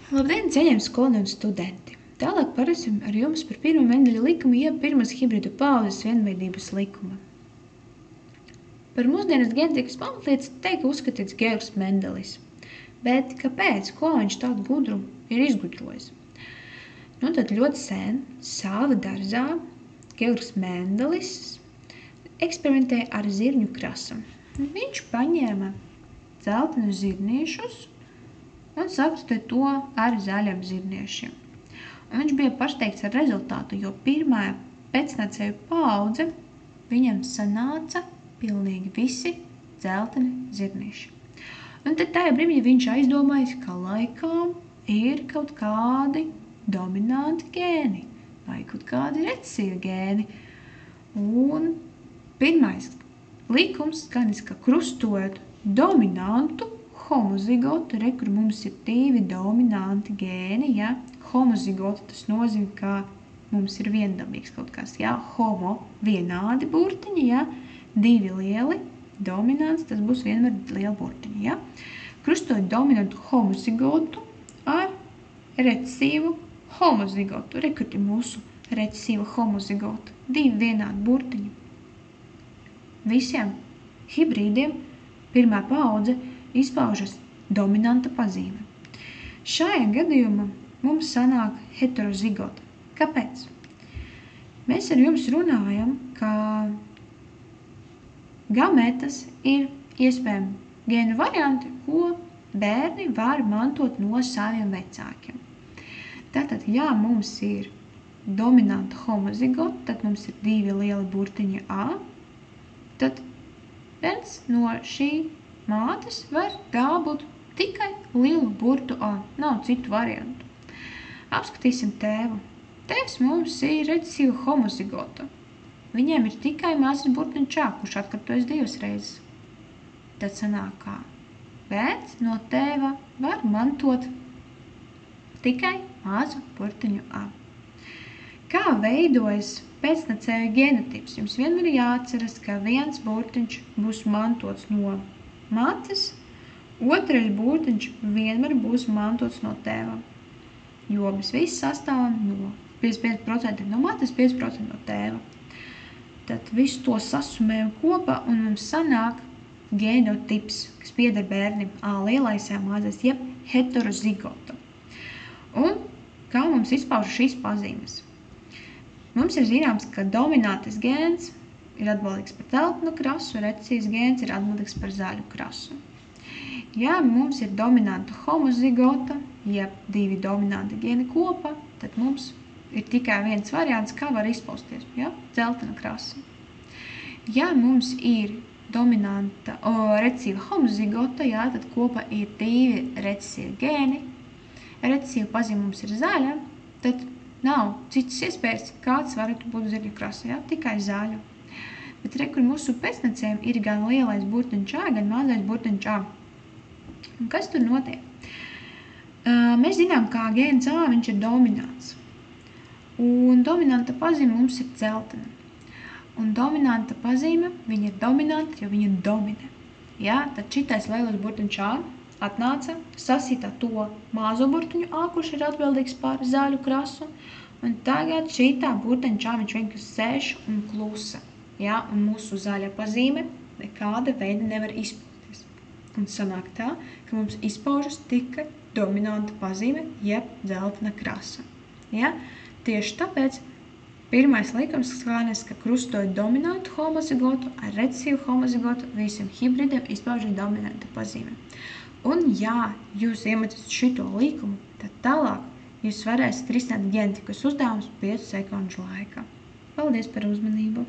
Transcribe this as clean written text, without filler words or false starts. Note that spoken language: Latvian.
Labdien, cienījami skolēni un studenti! Tālāk parasim ar jums par pirmo Mendeļa likumu, jeb pirmas hibridu paaudzes vienveidības likumu. Par mūsdienas ģenētikas pamatlietas tika uzskatīts Georgs Mendelis. Bet kāpēc? Ko viņš tādu gudru ir izgudrojis? Tad ļoti sen sāva darzā Georgs Mendelis eksperimentēja ar zirņu krasu. Viņš paņēma dzeltenus zirniešus un substituēja to ar zaļiem zirniešiem. Un viņš bija pārsteigts ar rezultātu, jo pirmā pēcnācēju paudze viņam sanāca pilnīgi visi dzelteni zirnieši. Un tad tajā brīdī viņš aizdomājas, ka laikam ir kaut kādi dominanti gēni vai kaut kādi recesīvi gēni. Un pirmais likums skanis, ka krustojot dominantu homozigotu, kur mums ir divi dominanti gēni, ja? Homozigotu tas nozīmē, ka mums ir viendabīgs kaut kas, ja? Homo vienādi burtiņi, ja? Divi lieli, dominants, tas būs vienmēr liela burtiņi, ja? Krustojot dominantu homozigotu ar recesīvu homozigotu, kur ir mūsu recesīva homozigotu, divi vienādi burtiņi. Visiem hibrīdiem pirmā paudze izpaužas dominanta pazīme. Šajā gadījumā mums sanāk heterozigota. Kāpēc? Mēs ar jums runājam, ka gametas ir iespējami gēnu varianti, ko bērni var mantot no saviem vecākiem. Tātad, ja mums ir dominanta homozigota, tad mums ir divi lieli burtiņi A, tad bērns no šī mātes var dabūt tikai lielu burtu A, nav citu variantu. Apskatīsim tēvu. Tēvs mums ir recesīva homozigota. Viņiem ir tikai mazs burtiņš A, kurš atkārtojas 2 reizes. Tad sanāk, kā bērns no tēva var mantot tikai mazu burtiņu A. Kā veidojas pēcnācēju genotips? Jums vienmēr jāatceras, ka viens burtiņš būs mantots no mātes, otrais burtiņš vienmēr būs mantots no tēva, jo mēs visi sastāvam no 55% no mātes, 5% no tēva. Tad visu to sasumējam kopā un mums sanāk genotips, kas pieder bērnim A lielais, A mazais, jeb heterozigota. Un kā mums izpaužas šīs pazīmes? Mums ir zināms, ka dominantais gēns ir atbildīgs par dzeltenu krasu, recesīvs gēns ir atbildīgs par zaļu krasu. Ja mums ir dominanta homozigota, jeb divi dominanti gēni kopā, tad mums ir tikai viens variants, kā var izpausties, ja? Dzeltena krasa. Ja mums ir dominanta recesīva homozigota, ja, tad kopā ir divi recesīvi gēni, recesīva pazīme mums ir zaļa, tad nav citas iespējas, kāds varētu būt zaļa krasa, ja? Tikai zaļa. Bet kur mūsu pēcnācējiem ir gan lielais burtiņš A, gan mazais burtiņš A. Un kas tur notiek? Mēs zinām, kā gēns A viņš ir dominants. Un dominanta pazīme mums ir dzeltena. Un dominanta pazīme, viņa ir dominanta, jo viņa dominē. Ja? Tad šitais lielais burtiņš A atnāca, sasītā to mazo burtiņu A, kurš ir atbildīgs par zaļu krasu. Un tagad šitā burtiņš A viņš vienkārši sēž un klusa. Ja, un mūsu zaļa pazīme nekāda veida nevar izpausties. Un sanāk tā, ka mums izpaužas tikai dominanta pazīme, jeb dzeltena krasa. Ja? Tieši tāpēc pirmais likums skanis, ka krustojot dominantu homozigotu ar recesīvu homozigotu, visiem hibridiem izpaužas dominanta pazīme. Un ja jūs iemetat šito likumu, tad tālāk jūs varēsiet risināt ģenētikas uzdevumus 5 sekundžu laikā. Paldies par uzmanību!